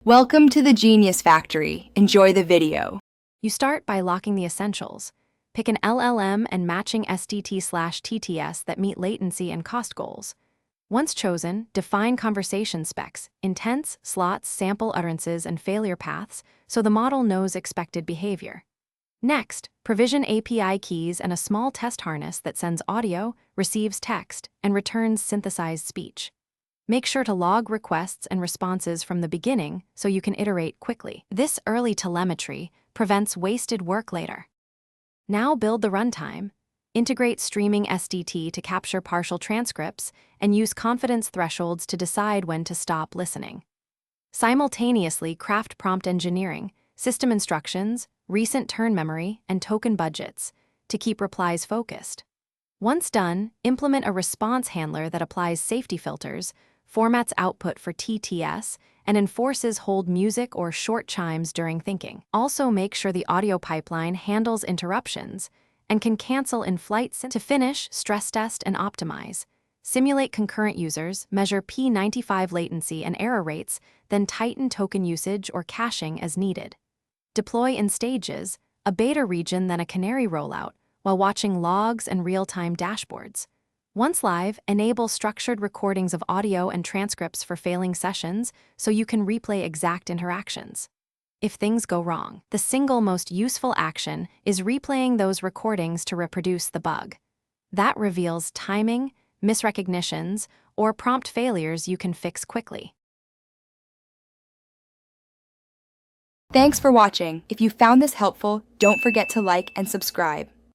Welcome to the Genius Factory. Enjoy the video. You start by locking the essentials. Pick an LLM and matching SDT/TTS that meet latency and cost goals. Once chosen, define conversation specs, intents, slots, sample utterances, and failure paths so the model knows expected behavior. Next, provision API keys and a small test harness that sends audio, receives text, and returns synthesized speech. Make sure to log requests and responses from the beginning so you can iterate quickly. This early telemetry prevents wasted work later. Now build the runtime. Integrate streaming SDT to capture partial transcripts and use confidence thresholds to decide when to stop listening. Simultaneously craft prompt engineering, system instructions, recent turn memory, and token budgets to keep replies focused. Once done, implement a response handler that applies safety filters, formats output for TTS, and enforces hold music or short chimes during thinking. Also make sure the audio pipeline handles interruptions and can cancel in-flight to finish, stress test, and optimize. Simulate concurrent users, measure P95 latency and error rates, then tighten token usage or caching as needed. Deploy in stages, a beta region then a canary rollout, while watching logs and real-time dashboards. Once live, enable structured recordings of audio and transcripts for failing sessions so you can replay exact interactions. If things go wrong, the single most useful action is replaying those recordings to reproduce the bug. That reveals timing, misrecognitions, or prompt failures you can fix quickly. Thanks for watching. If you found this helpful, don't forget to like and subscribe.